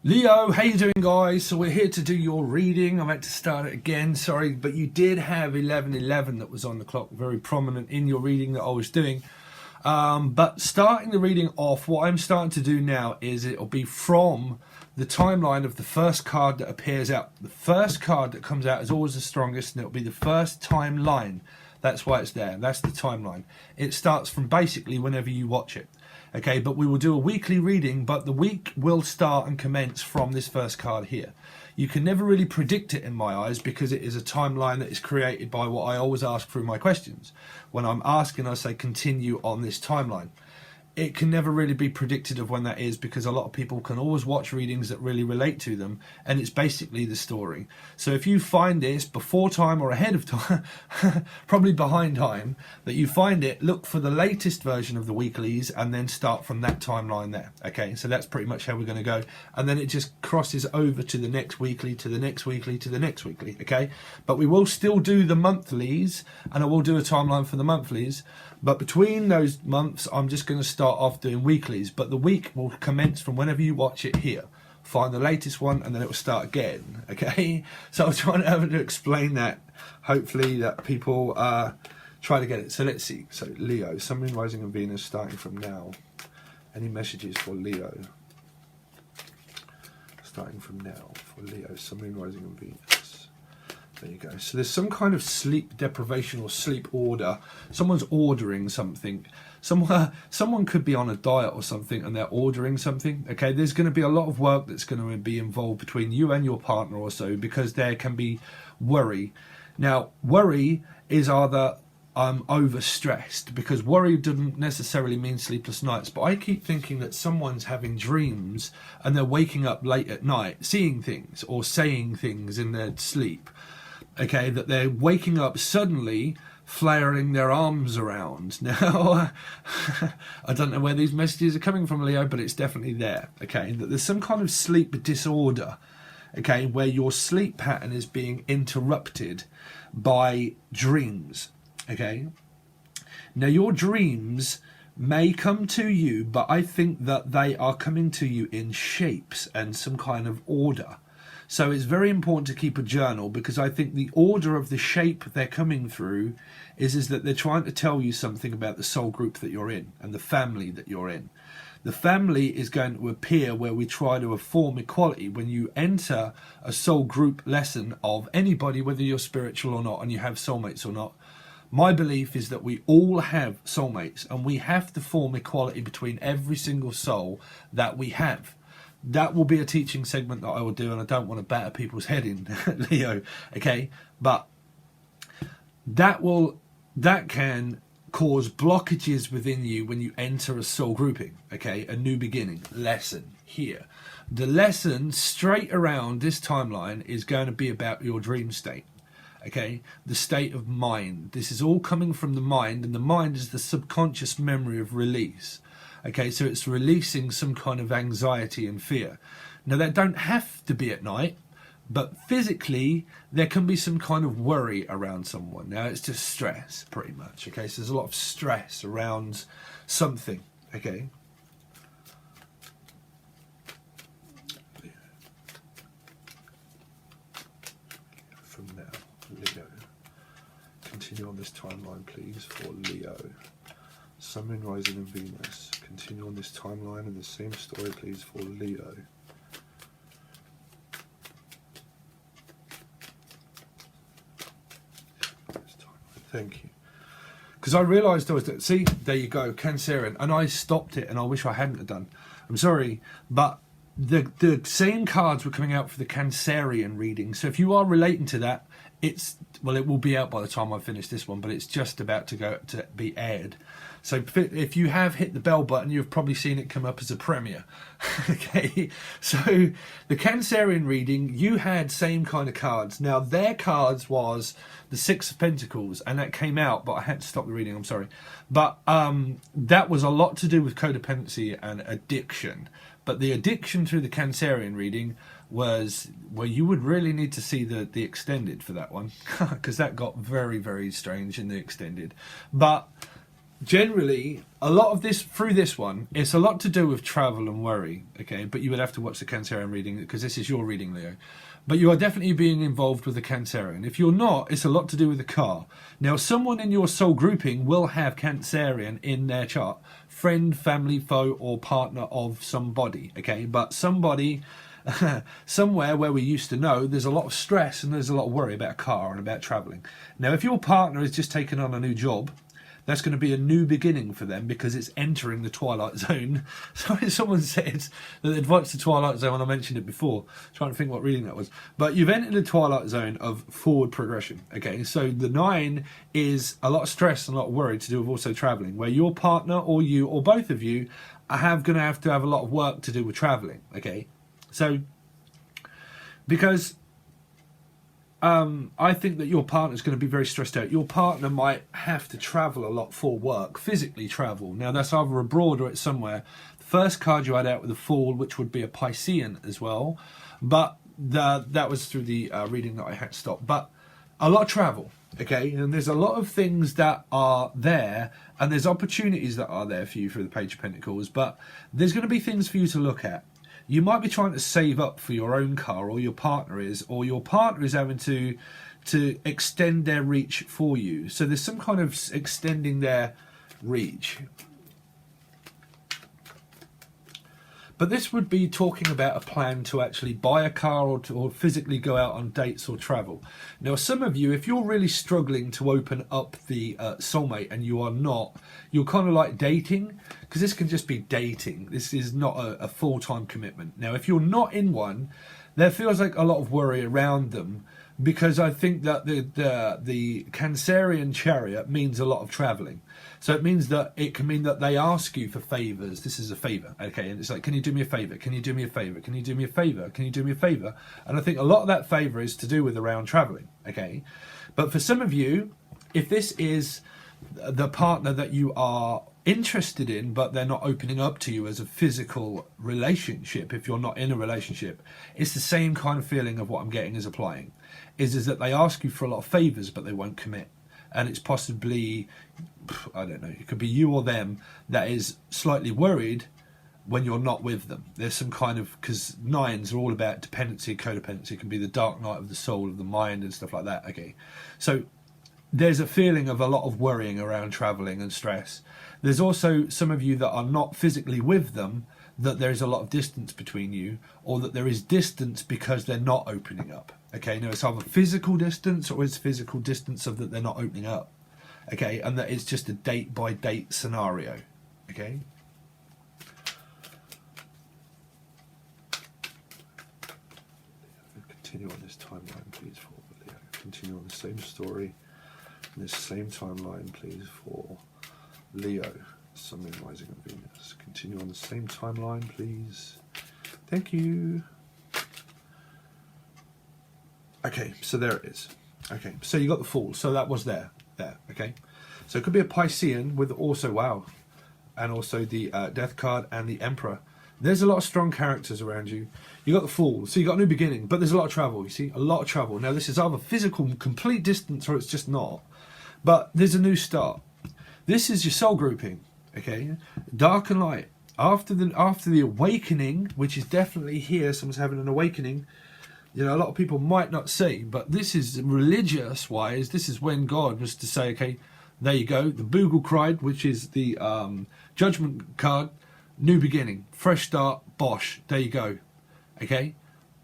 Leo, how you doing, guys? So we're here to do your reading. I meant to start it again, sorry, but you did have 11:11 that was on the clock, very prominent in your reading that I was doing. But starting the reading off, what I'm starting to do now is it'll be from the timeline of the first card that appears out. The first card that comes out is always the strongest, and it'll be the first timeline. That's why it's there. That's the timeline. It starts from basically whenever you watch it. Okay, but we will do a weekly reading, but the week will start and commence from this first card here. You can never really predict it in my eyes because it is a timeline that is created by what I always ask through my questions. When I'm asking, I say continue on this timeline. It can never really be predicted of when that is because a lot of people can always watch readings that really relate to them, and it's basically the story. So if you find this before time or ahead of time, probably behind time, that you find it, look for the latest version of the weeklies and then start from that timeline there. Okay, so that's pretty much how we're going to go, and then it just crosses over to the next weekly, to the next weekly, to the next weekly. Okay, but we will still do the monthlies, and I will do a timeline for the monthlies. But between those months, I'm just going to start off doing weeklies. But the week will commence from whenever you watch it here. Find the latest one, and then it will start again. Okay? So I'm trying to explain that. Hopefully that people try to get it. So let's see. So Leo, Sun, Moon, Rising and Venus starting from now. Any messages for Leo? Starting from now for Leo, Sun, Moon, Rising and Venus. There you go. So there's some kind of sleep deprivation or sleep order. Someone's ordering something. Someone could be on a diet or something and they're ordering something. Okay, there's going to be a lot of work that's going to be involved between you and your partner also because there can be worry. Now, worry is either overstressed because worry doesn't necessarily mean sleepless nights, but I keep thinking that someone's having dreams and they're waking up late at night seeing things or saying things in their sleep. Okay, that they're waking up suddenly flailing their arms around. Now, I don't know where these messages are coming from, Leo, but it's definitely there. Okay, that there's some kind of sleep disorder, okay, where your sleep pattern is being interrupted by dreams. Okay, now your dreams may come to you, but I think that they are coming to you in shapes and some kind of order. So it's very important to keep a journal because I think the order of the shape they're coming through is that they're trying to tell you something about the soul group that you're in and the family that you're in. The family is going to appear where we try to form equality. When you enter a soul group lesson of anybody, whether you're spiritual or not, and you have soulmates or not, my belief is that we all have soulmates and we have to form equality between every single soul that we have. That will be a teaching segment that I will do, and I don't want to batter people's head in, Leo, okay? But that can cause blockages within you when you enter a soul grouping, okay? A new beginning, lesson here. The lesson straight around this timeline is going to be about your dream state, okay? The state of mind. This is all coming from the mind, and the mind is the subconscious memory of release. Okay, so it's releasing some kind of anxiety and fear. Now, that don't have to be at night, but physically, there can be some kind of worry around someone. Now, it's just stress, pretty much. Okay, so there's a lot of stress around something. Okay. From now, Leo. Continue on this timeline, please, for Leo. Sun, Moon, Rising and Venus. Continue on this timeline and the same story, please, for Leo. Thank you. Because I realised I was... See, there you go, Cancerian. And I stopped it, and I wish I hadn't have done. I'm sorry, but the same cards were coming out for the Cancerian reading. So if you are relating to that, it's... Well, it will be out by the time I finish this one, but it's just about to go to be aired. So if you have hit the bell button, you've probably seen it come up as a premiere. Okay, so the Cancerian reading, you had same kind of cards. Now, their cards was the Six of Pentacles, and that came out, but I had to stop the reading, I'm sorry. But that was a lot to do with codependency and addiction. But the addiction through the Cancerian reading was, well, you would really need to see the extended for that one, because that got very, very strange in the extended. But generally, a lot of this, through this one, it's a lot to do with travel and worry, okay? But you would have to watch the Cancerian reading, because this is your reading, Leo. But you are definitely being involved with the Cancerian. If you're not, it's a lot to do with the car. Now, someone in your soul grouping will have Cancerian in their chart. Friend, family, foe, or partner of somebody, okay? But somebody, somewhere where we used to know, there's a lot of stress and there's a lot of worry about a car and about travelling. Now, if your partner has just taken on a new job, that's going to be a new beginning for them, because it's entering the Twilight Zone. So someone said that they'd watched the Twilight Zone, and I mentioned it before. Trying to think what reading that was. But you've entered the Twilight Zone of forward progression. Okay, so the 9 is a lot of stress and a lot of worry to do with also travelling, where your partner or you or both of you are going to have a lot of work to do with travelling. Okay, so because I think that your partner's going to be very stressed out. Your partner might have to travel a lot for work, physically travel. Now, that's either abroad or it's somewhere. The first card you had out with the Fool, which would be a Piscean as well. But that was through the reading that I had stopped. But a lot of travel, okay? And there's a lot of things that are there, and there's opportunities that are there for you through the Page of Pentacles. But there's going to be things for you to look at. You might be trying to save up for your own car, or your partner is having to extend their reach for you. So there's some kind of extending their reach. But this would be talking about a plan to actually buy a car, or physically go out on dates or travel. Now, some of you, if you're really struggling to open up the soulmate and you are not, you're kind of like dating, because this can just be dating. This is not a full-time commitment. Now, if you're not in one, there feels like a lot of worry around them, because I think that the Cancerian chariot means a lot of travelling. So it means that it can mean that they ask you for favours. This is a favour, okay? And it's like, can you do me a favour? Can you do me a favour? Can you do me a favour? Can you do me a favour? And I think a lot of that favour is to do with around travelling, okay? But for some of you, if this is the partner that you are interested in, but they're not opening up to you as a physical relationship, if you're not in a relationship, it's the same kind of feeling of what I'm getting is applying. Is that they ask you for a lot of favours, but they won't commit. And it's possibly, I don't know, it could be you or them that is slightly worried when you're not with them. There's some kind of, because 9s are all about dependency and codependency. It can be the dark night of the soul, of the mind and stuff like that, okay? So there's a feeling of a lot of worrying around travelling and stress. There's also some of you that are not physically with them, that there is a lot of distance between you, or that there is distance because they're not opening up. Okay, now it's either physical distance or it's physical distance of that they're not opening up. Okay, and that it's just a date by date scenario. Okay. Continue on this timeline, please, for Leo. Continue on the same story, in this same timeline, please, for Leo, Sun, Moon, Rising, and Venus. Continue on the same timeline, please. Thank you. Okay, so there it is. Okay, so you got the Fool, so that was there, okay. So it could be a Piscean with also, wow, and also the Death card and the Emperor. There's a lot of strong characters around you. You got the Fool, so you got a new beginning, but there's a lot of travel, you see, a lot of travel. Now this is either physical, complete distance, or it's just not, but there's a new start. This is your soul grouping, okay, dark and light. After the awakening, which is definitely here, someone's having an awakening. You know, a lot of people might not say, but this is religious-wise, this is when God was to say, okay, there you go, the Boogle cried, which is the Judgment card, new beginning, fresh start, bosh, there you go, okay?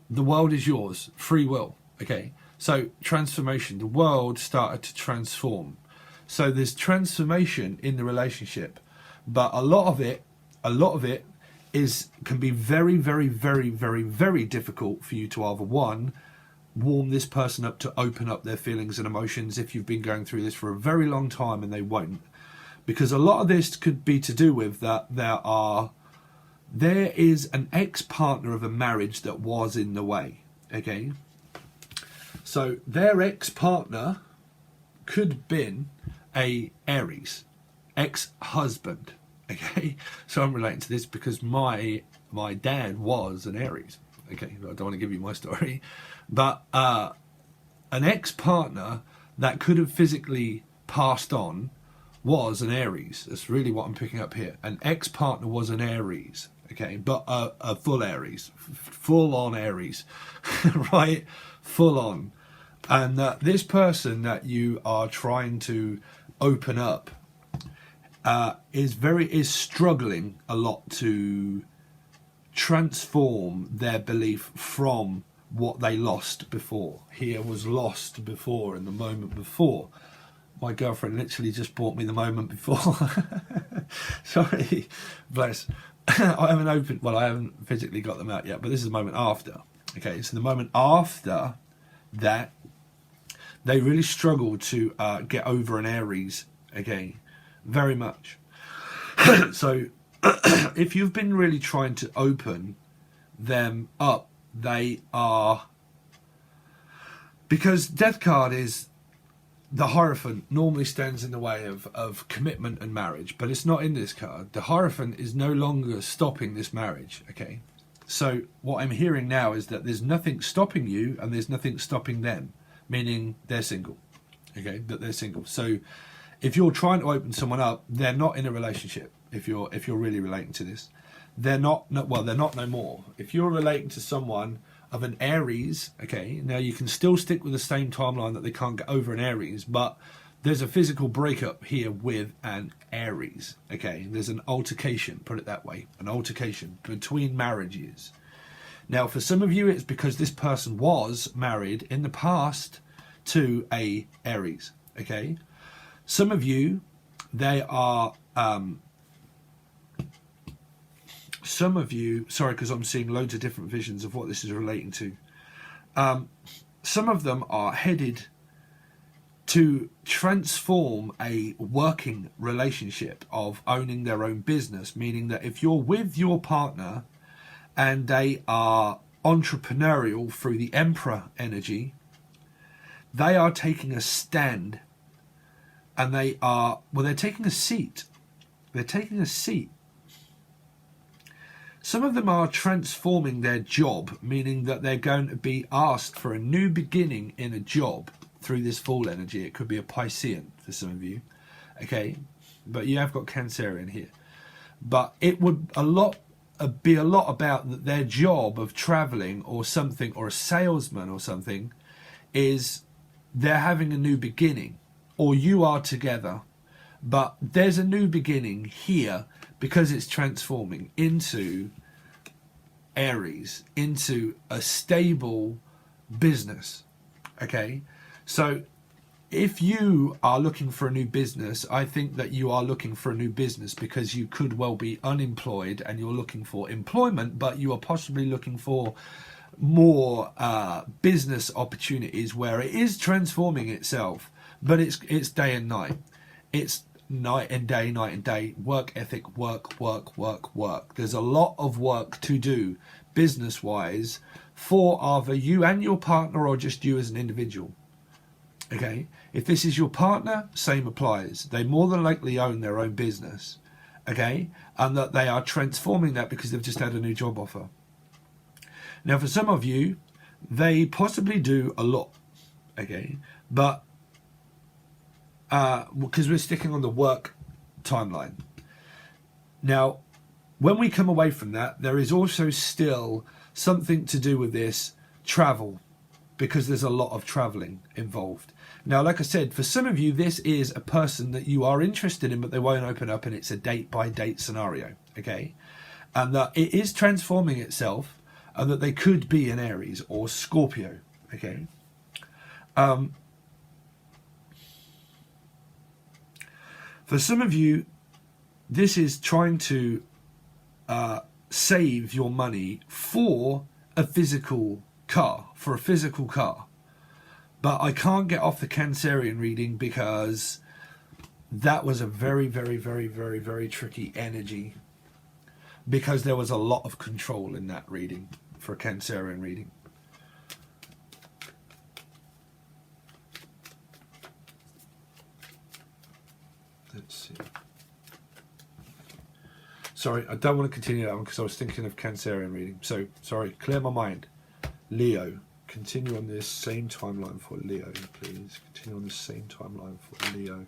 The world is yours, free will, okay? So, transformation, the world started to transform. So there's transformation in the relationship, but a lot of it can be very, very, very, very, very difficult for you to either, one, warm this person up to open up their feelings and emotions if you've been going through this for a very long time and they won't. Because a lot of this could be to do with that there is an ex-partner of a marriage that was in the way, okay? So their ex-partner could have been a Aries, ex-husband. Okay, so I'm relating to this because my dad was an Aries. Okay, I don't want to give you my story, but an ex-partner that could have physically passed on was an Aries. That's really what I'm picking up here. An ex-partner was an Aries, okay, but a full Aries, full on Aries, right? Full on. And this person that you are trying to open up is struggling a lot to transform their belief from what they lost before. Here was lost before in the moment before. My girlfriend literally just bought me the moment before. Sorry, bless. I haven't physically got them out yet, but this is the moment after. Okay, so the moment after that, they really struggle to get over an Aries, okay, very much. So if you've been really trying to open them up, they are, because Death card is, the Hierophant normally stands in the way of commitment and marriage, but it's not in this card. The Hierophant is no longer stopping this marriage, okay? So what I'm hearing now is that there's nothing stopping you and there's nothing stopping them, meaning they're single, okay? That they're single. So if you're trying to open someone up, they're not in a relationship. If you're really relating to this, they're not no more. If you're relating to someone of an Aries, okay, now you can still stick with the same timeline that they can't get over an Aries, but there's a physical breakup here with an Aries, okay? There's an altercation, put it that way, an altercation between marriages. Now, for some of you, it's because this person was married in the past to a Aries, okay? Some of you, they are... some of you, sorry, because I'm seeing loads of different visions of what this is relating to. Some of them are headed to transform a working relationship of owning their own business, meaning that if you're with your partner and they are entrepreneurial through the Emperor energy, they are taking a stand and they are, well, they're taking a seat. They're taking a seat. Some of them are transforming their job, meaning that they're going to be asked for a new beginning in a job through this Fool energy. It could be a Piscean for some of you, okay? But you have got Cancerian here. But it would be a lot about their job of travelling or something, or a salesman or something, is they're having a new beginning, or you are together, but there's a new beginning here, because it's transforming into Aries, into a stable business, okay? So if you are looking for a new business, I think that you are looking for a new business because you could well be unemployed and you're looking for employment, but you are possibly looking for more business opportunities where it is transforming itself, but it's day and night. It's night and day, work ethic, work. There's a lot of work to do business-wise for either you and your partner or just you as an individual. Okay, if this is your partner, same applies. They more than likely own their own business, okay, and that they are transforming that because they've just had a new job offer. Now, for some of you, they possibly do a lot, okay, but because we're sticking on the work timeline. Now, when we come away from that, there is also still something to do with this travel, because there's a lot of traveling involved. Now, like I said, for some of you, this is a person that you are interested in, but they won't open up, and it's a date-by-date scenario, okay? And that it is transforming itself, and that they could be an Aries or Scorpio, okay? For some of you, this is trying to save your money for a physical car, But I can't get off the Cancerian reading because that was a very, very, very, very, very tricky energy, because there was a lot of control in that reading for a Cancerian reading. Let's see. Sorry, I don't want to continue that one because I was thinking of Cancerian reading. So, sorry, clear my mind. Leo, continue on this same timeline for Leo, please. Continue on the same timeline for Leo.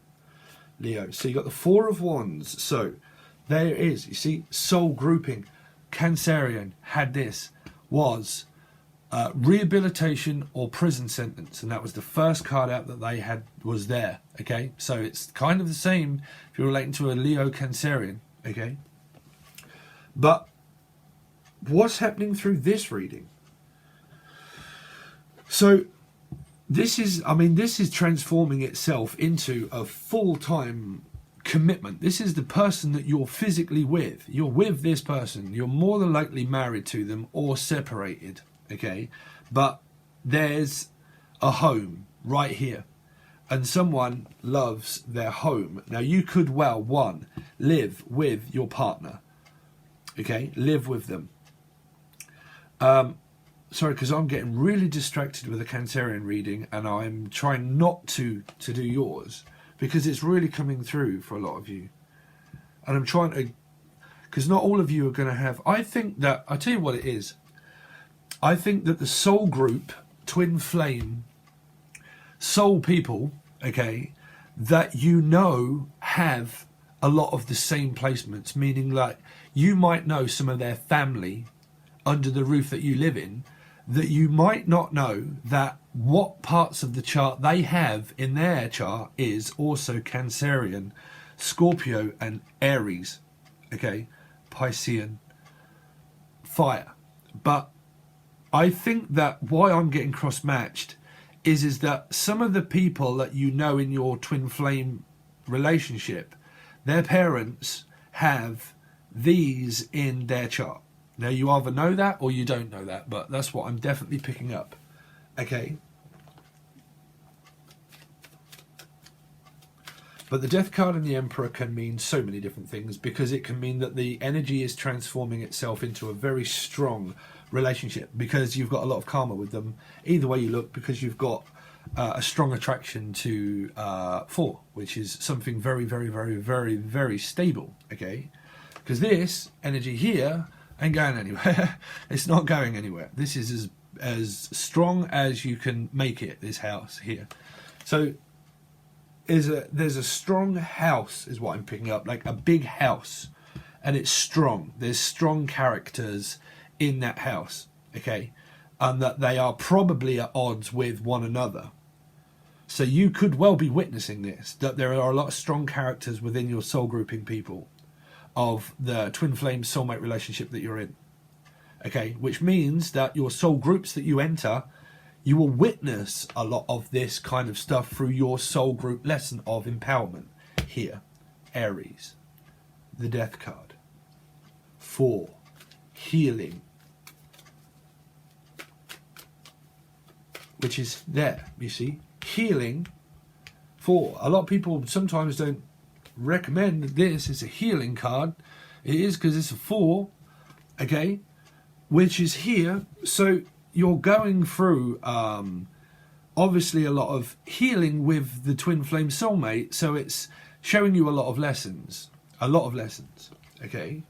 Leo. So you got the Four of Wands. So there it is. You see, soul grouping. Cancerian had this, was rehabilitation or prison sentence, and that was the first card out that they had, was there. Okay, so it's kind of the same if you're relating to a Leo Cancerian. Okay, but what's happening through this reading? So this is, I mean, this is transforming itself into a full-time commitment. This is the person that you're physically with. You're with this person. You're more than likely married to them or separated. Okay, but there's a home right here, and someone loves their home. Now you could well, one, live with your partner. Okay, live with them. Sorry, because I'm getting really distracted with a Cancerian reading, and I'm trying not to do yours, because it's really coming through for a lot of you. And I'm trying to, because not all of you are going to have, I think that, I'll tell you what it is. I think that the soul group, twin flame, soul people, okay, that you know have a lot of the same placements, meaning like you might know some of their family under the roof that you live in, that you might not know that what parts of the chart they have in their chart is also Cancerian, Scorpio and Aries, okay, Piscean, fire. But I think that why I'm getting cross-matched is that some of the people that you know in your twin flame relationship, their parents have these in their chart. Now, you either know that or you don't know that, but that's what I'm definitely picking up. Okay. But the Death card and the Emperor can mean so many different things, because it can mean that the energy is transforming itself into a very strong relationship, because you've got a lot of karma with them. Either way you look, because you've got a strong attraction to 4, which is something very, very, very, very, very stable. Okay. Because this energy here ain't going anywhere. It's not going anywhere. This is as strong as you can make it, this house here. So there's a strong house is what I'm picking up, like a big house, and it's strong. There's strong characters in that house, okay, and that they are probably at odds with one another. So you could well be witnessing this, that there are a lot of strong characters within your soul grouping people of the twin flame soulmate relationship that you're in. Okay, which means that your soul groups that you enter, you will witness a lot of this kind of stuff through your soul group lesson of empowerment. Here, Aries, the Death card. 4, healing, which is there, you see, healing. 4, a lot of people sometimes don't recommend this as a healing card. It is because it's a 4, okay, which is here. So you're going through obviously a lot of healing with the twin flame soulmate, so it's showing you a lot of lessons, okay.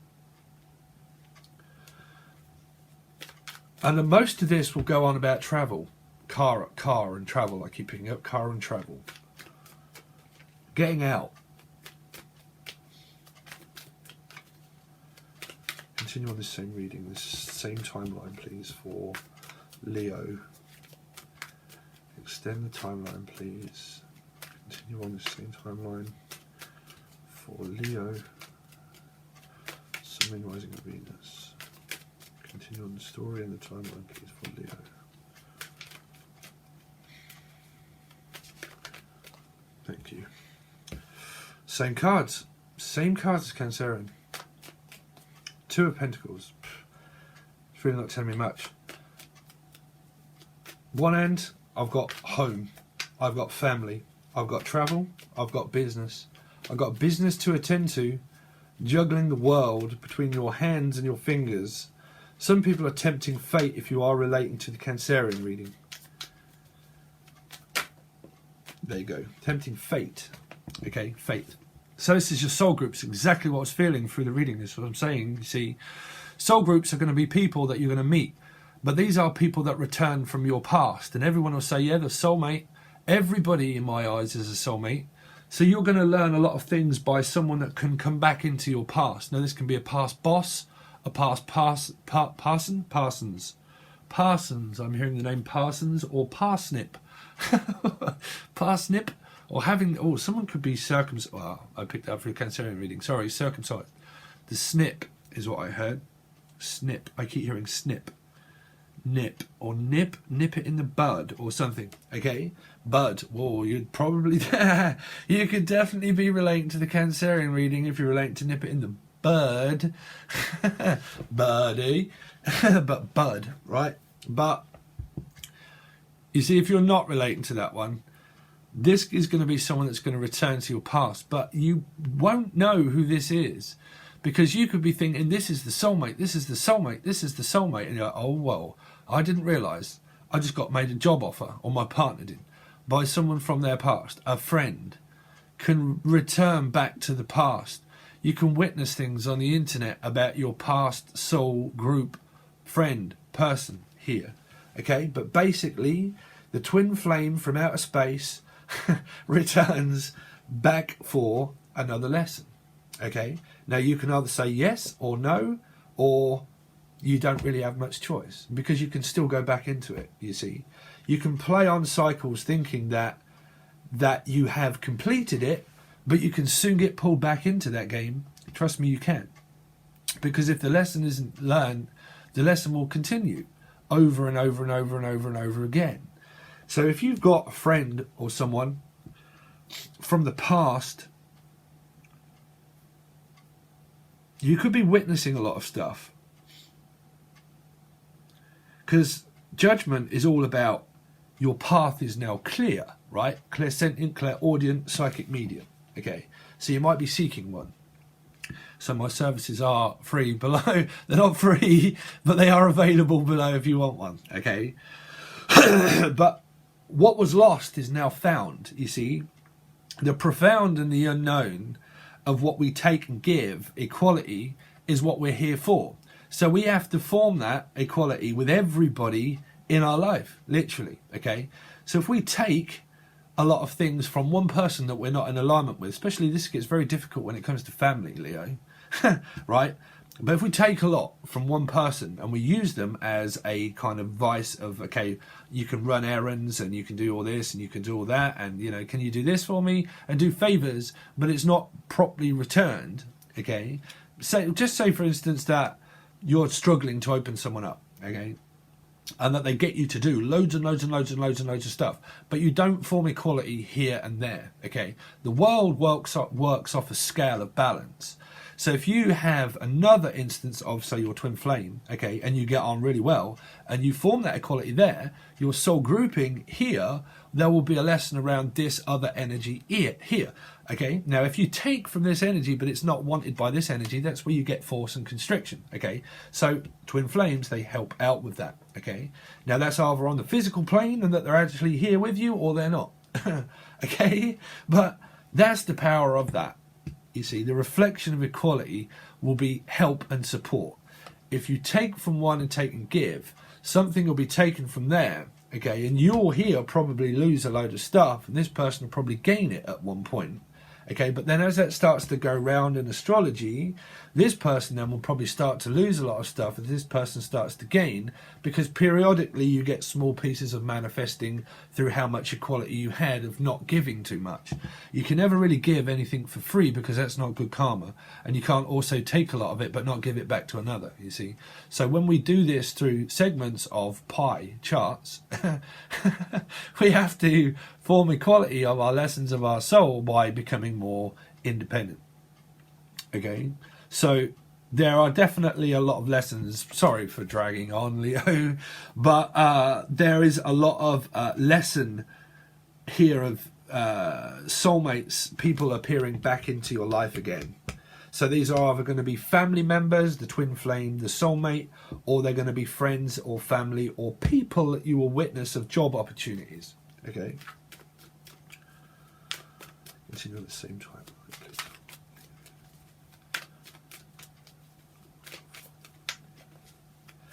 And then most of this will go on about travel, car and travel. I keep picking up car and travel, getting out. Continue on this same reading, this same timeline, please, for Leo. Extend the timeline, please. Continue on this same timeline for Leo. Sun, Moon, Rising, and Venus. Continue on the story and the timeline, please, for Leo. Thank you. Same cards as Cancerian. 2 of Pentacles. It's really not telling me much. One end, I've got home, I've got family, I've got travel, I've got business. I've got business to attend to, juggling the world between your hands and your fingers. Some people are tempting fate if you are relating to the Cancerian reading. There you go. Tempting fate. Okay, fate. So this is your soul groups, exactly what I was feeling through the reading. This is what I'm saying. You see, soul groups are going to be people that you're going to meet. But these are people that return from your past. And everyone will say, yeah, the soulmate. Everybody in my eyes is a soulmate. So you're going to learn a lot of things by someone that can come back into your past. Now, this can be a past boss, a past Parsons. I'm hearing the name Parsons or Parsnip. Parsnip. Or having, oh, someone could be circumcised. Well, I picked up for a Cancerian reading. Sorry, circumcised. The snip is what I heard. Snip. I keep hearing snip. Nip or nip it in the bud or something. Okay, bud. Whoa, you'd probably you could definitely be relating to the Cancerian reading if you're relating to nip it in the bud. Buddy. But bud, right? But you see, if you're not relating to that one, this is going to be someone that's going to return to your past, but you won't know who this is, because you could be thinking this is the soulmate, this is the soulmate, this is the soulmate, and you're like, oh well, I didn't realise I just got made a job offer, or my partner did, by someone from their past. A friend can return back to the past. You can witness things on the internet about your past soul group, friend, person here. Okay, but basically the twin flame from outer space returns back for another lesson. Okay, now you can either say yes or no, or you don't really have much choice, because you can still go back into it. You see, you can play on cycles thinking that you have completed it, but you can soon get pulled back into that game. Trust me, you can, because if the lesson isn't learned, the lesson will continue over and over and over and over and over again. So if you've got a friend or someone from the past, you could be witnessing a lot of stuff, because judgment is all about your path is now clear, right? Clairsentient, clairaudient, psychic medium. Okay, so you might be seeking one. So my services are free below. They're not free, but they are available below if you want one. Okay, but what was lost is now found. You see, the profound and the unknown of what we take and give, equality, is what we're here for. So we have to form that equality with everybody in our life, literally. Okay, so if we take a lot of things from one person that we're not in alignment with, especially this gets very difficult when it comes to family, Leo, right? But if we take a lot from one person and we use them as a kind of vice of, okay, you can run errands and you can do all this and you can do all that, and, you know, can you do this for me, and do favors, but it's not properly returned. Okay, so just say, for instance, that you're struggling to open someone up, okay, and that they get you to do loads and loads and loads and loads and loads of stuff, but you don't form equality here and there. Okay, the world works off a scale of balance. So if you have another instance of, say, your twin flame, okay, and you get on really well, and you form that equality there, your soul grouping here, there will be a lesson around this other energy here. Okay, now if you take from this energy but it's not wanted by this energy, that's where you get force and constriction. Okay, so twin flames, they help out with that. Okay, now that's either on the physical plane and that they're actually here with you, or they're not. Okay, but that's the power of that. You see, the reflection of equality will be help and support. If you take from one and take and give, something will be taken from there. Okay, and you'll here probably lose a load of stuff, and this person will probably gain it at one point. Okay, but then as that starts to go round in astrology, this person then will probably start to lose a lot of stuff as this person starts to gain, because periodically you get small pieces of manifesting through how much equality you had of not giving too much. You can never really give anything for free, because that's not good karma, and you can't also take a lot of it but not give it back to another, you see. So when we do this through segments of pie charts, we have to form equality of our lessons of our soul by becoming more independent. Okay, so there are definitely a lot of lessons. Sorry for dragging on, Leo, but there is a lot of lesson here of soulmates, people appearing back into your life again. So these are either going to be family members, the twin flame, the soulmate, or they're going to be friends or family or people that you will witness of job opportunities. Okay. Continue at the same time.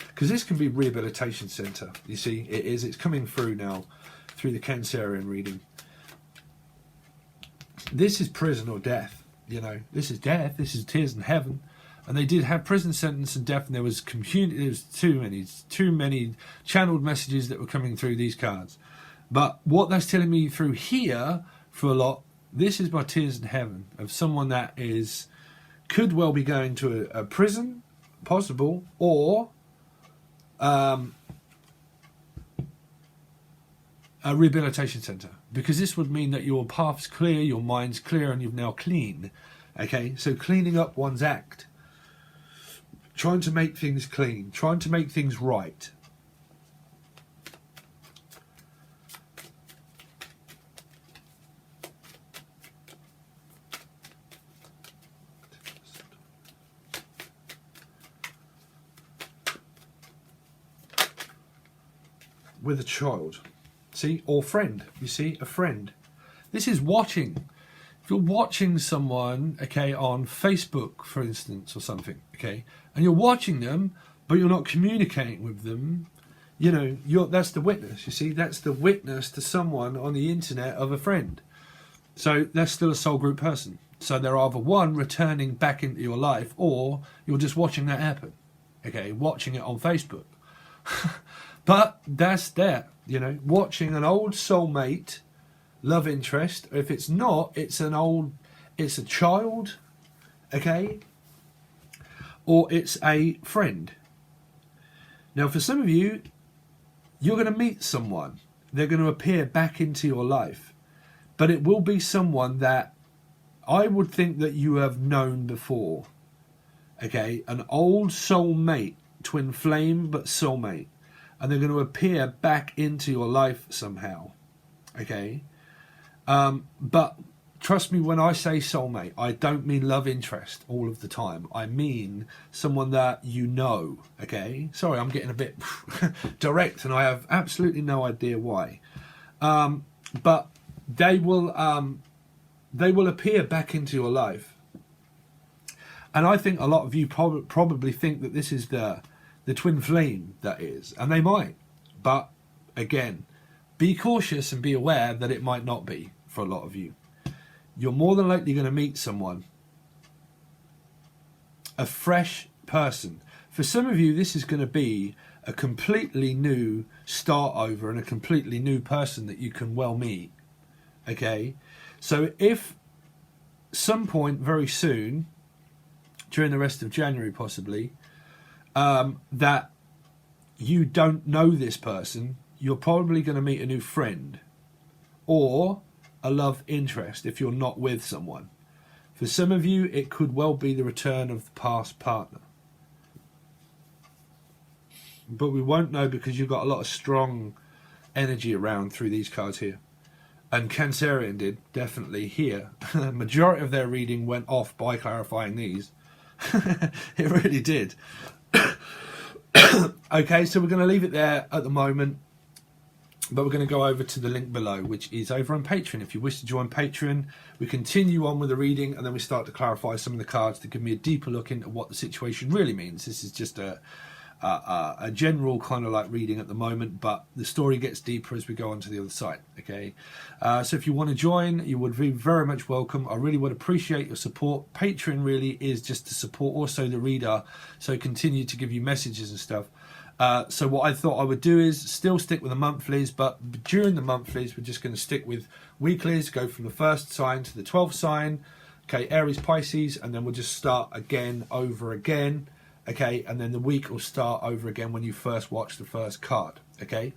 Because this can be rehabilitation centre. You see, it is. It's coming through now through the Cancerian reading. this is prison or death. You know, this is death. This is tears in heaven. And they did have prison sentence and death, and there was too many channeled messages that were coming through these cards. But what that's telling me through here, for a lot, this is my tears in heaven of someone that could well be going to a prison, possible, or a rehabilitation centre, because this would mean that your path's clear, your mind's clear, and you've now clean. Okay, so cleaning up one's act, trying to make things clean, trying to make things right. With a child, see, or friend, you see, a friend. This is watching. If you're watching someone, okay, on Facebook, for instance, or something, okay, and you're watching them, but you're not communicating with them, you know, that's the witness, you see, that's the witness to someone on the internet of a friend. So that's still a soul group person. So they're either one, returning back into your life, or you're just watching that happen, okay, watching it on Facebook. But that's there, you know, watching an old soulmate, love interest. If it's not, it's a child, okay, or it's a friend. Now, for some of you, you're going to meet someone. They're going to appear back into your life, but it will be someone that I would think that you have known before, okay, an old soulmate, twin flame, but soulmate. And they're going to appear back into your life somehow, okay? But trust me when I say soulmate, I don't mean love interest all of the time. I mean someone that you know, okay? Sorry, I'm getting a bit direct, and I have absolutely no idea why. But they will appear back into your life. And I think a lot of you probably think that this is the twin flame, that is, and they might, but again, be cautious and be aware that it might not be for a lot of you. You're more than likely going to meet someone, a fresh person. For some of you, this is going to be a completely new start over and a completely new person that you can well meet, okay? So if some point very soon, during the rest of January possibly, that you don't know this person, you're probably going to meet a new friend or a love interest if you're not with someone. For some of you, it could well be the return of the past partner. But we won't know because you've got a lot of strong energy around through these cards here. And Cancerian did, definitely here. The majority of their reading went off by clarifying these. It really did. Okay, so we're going to leave it there at the moment, but we're going to go over to the link below, which is over on Patreon. If you wish to join Patreon, we continue on with the reading, and then we start to clarify some of the cards to give me a deeper look into what the situation really means. This is just a general kind of like reading at the moment, but the story gets deeper as we go on to the other side, okay? So if you want to join, you would be very much welcome. I really would appreciate your support. Patreon really is just to support also the reader, so continue to give you messages and stuff. So what I thought I would do is still stick with the monthlies, but during the monthlies, we're just going to stick with weeklies, go from the first sign to the 12th sign, okay, Aries, Pisces, and then we'll just start again over again. Okay, and then the week will start over again when you first watch the first card, okay?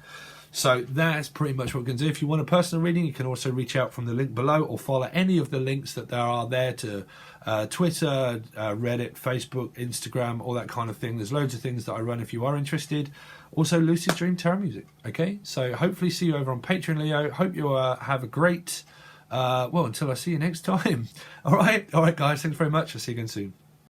So that's pretty much what we're going to do. If you want a personal reading, you can also reach out from the link below or follow any of the links that there are there to Twitter, Reddit, Facebook, Instagram, all that kind of thing. There's loads of things that I run if you are interested. Also, Lucid Dream Tarot Music, okay? So hopefully see you over on Patreon, Leo. Hope you have a great, well, until I see you next time. All right, guys, thanks very much. I'll see you again soon.